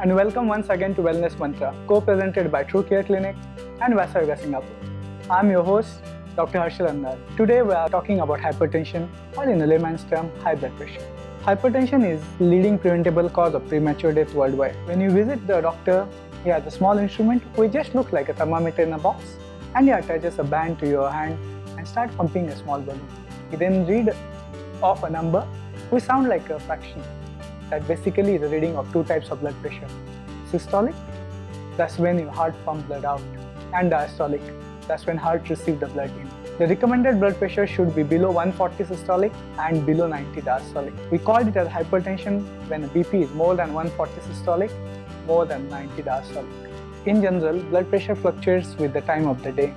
and welcome once again to Wellness Mantra, co-presented by True Care Clinic and Vasayoga Singapore. I'm your host, Dr. Harshal Andar. Today we are talking about hypertension, or in a layman's term, high blood pressure. Hypertension is the leading preventable cause of premature death worldwide. When you visit the doctor, he has a small instrument which just looks like a thermometer in a box, and he attaches a band to your hand and starts pumping a small balloon. He then reads off a number which sounds like a fraction. That basically is a reading of two types of blood pressure. Systolic, that's when your heart pumps blood out, and diastolic, that's when heart receives the blood in. The recommended blood pressure should be below 140 systolic and below 90 diastolic. We call it as hypertension when the BP is more than 140 systolic, more than 90 diastolic. In general, blood pressure fluctuates with the time of the day,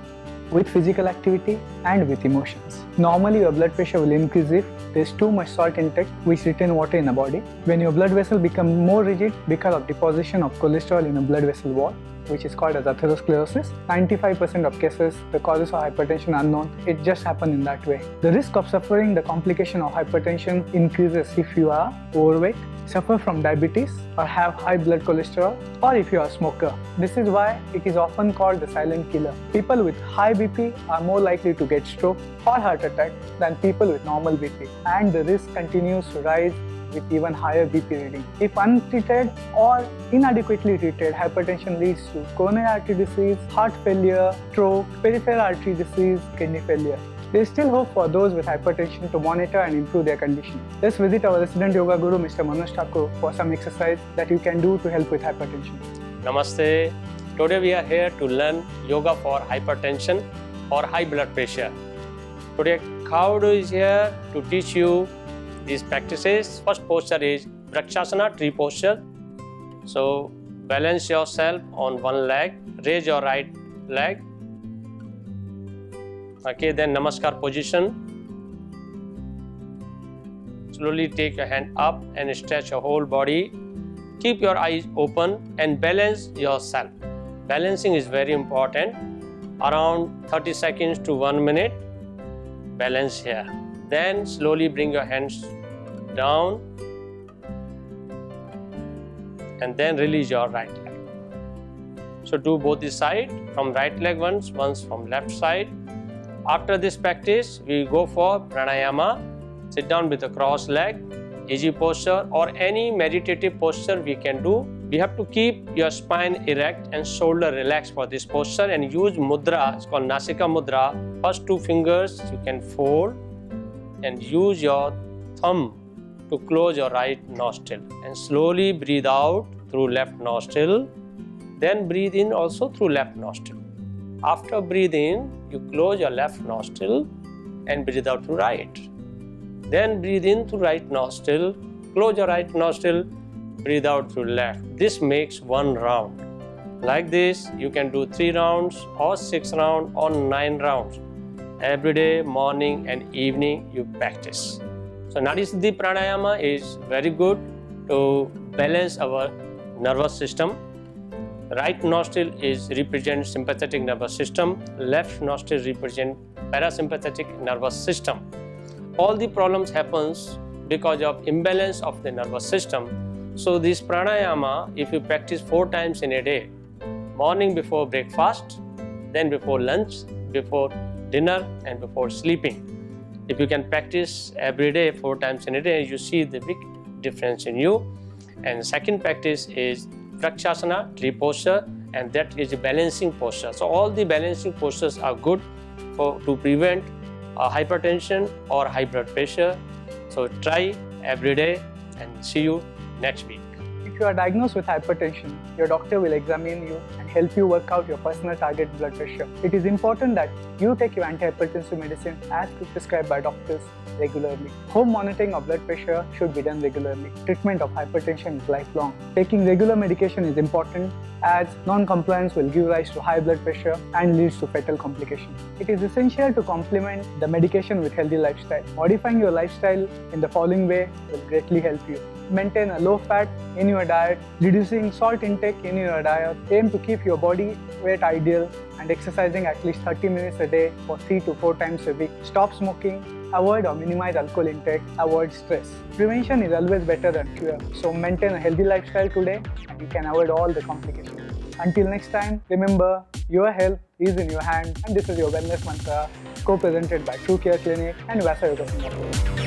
with physical activity and with emotions. Normally your blood pressure will increase if there is too much salt intake which retains water in the body, when your blood vessel becomes more rigid because of deposition of cholesterol in a blood vessel wall, which is called as atherosclerosis. 95% of cases, the causes of hypertension are unknown. It just happens in that way. The risk of suffering the complication of hypertension increases if you are overweight, suffer from diabetes, or have high blood cholesterol, or if you are a smoker. This is why it is often called the silent killer. People with high BP are more likely to get stroke or heart attack than people with normal BP, and the risk continues to rise with even higher BP reading. If untreated or inadequately treated, hypertension leads to coronary artery disease, heart failure, stroke, peripheral artery disease, kidney failure. There is still hope for those with hypertension to monitor and improve their condition. Let's visit our resident yoga guru, Mr. Manoj Thakur, for some exercise that you can do to help with hypertension. Namaste. Today we are here to learn yoga for hypertension or high blood pressure. Today Kaudu is here to teach you these practices. First posture is Vrikshasana, tree posture. So balance yourself on one leg, raise your right leg. Okay, then Namaskar position. Slowly take your hand up and stretch your whole body. Keep your eyes open and balance yourself. Balancing is very important. Around 30 seconds to 1 minute. Balance here. Then slowly bring your hands down and then release your right leg. So do both the side, from right leg once from left side. After this practice, we go for pranayama. Sit down with a cross leg, easy posture, or any meditative posture we can do. We have to keep your spine erect and shoulder relaxed for this posture, and use mudra. It's called Nasika mudra. First two fingers you can fold and use your thumb to close your right nostril, and slowly breathe out through left nostril, then breathe in also through left nostril. After breathing, you close your left nostril and breathe out through right. Then breathe in through right nostril, close your right nostril, breathe out through left. This makes one round. Like this, you can do 3 rounds or 6 rounds or 9 rounds. Every day, morning and evening, you practice. So Nadi Siddhi Pranayama is very good to balance our nervous system. Right nostril represents sympathetic nervous system. Left nostril represents parasympathetic nervous system. All the problems happens because of imbalance of the nervous system. So this pranayama, if you practice 4 times in a day, morning before breakfast, then before lunch, before dinner, and before sleeping. If you can practice every day 4 times in a day, you see the big difference in you. And second practice is Vrikshasana, tree posture, and that is a balancing posture. So all the balancing postures are good to prevent hypertension or high blood pressure. So try every day and see you next week. If you are diagnosed with hypertension, your doctor will examine you and help you work out your personal target blood pressure. It is important that you take your antihypertensive medicine as prescribed by doctors regularly. Home monitoring of blood pressure should be done regularly. Treatment of hypertension is lifelong. Taking regular medication is important, as non-compliance will give rise to high blood pressure and leads to fatal complications. It is essential to complement the medication with healthy lifestyle. Modifying your lifestyle in the following way will greatly help you. maintain a low fat in your diet, reducing salt intake in your diet, aim to keep your body weight ideal, and exercising at least 30 minutes a day for 3 to 4 times a week. Stop smoking, avoid or minimize alcohol intake, avoid stress. Prevention is always better than cure, so maintain a healthy lifestyle today and you can avoid all the complications. Until next time, remember, your health is in your hand, and this is your wellness mantra, co-presented by True Care Clinic and Vasa Yoga Singapore.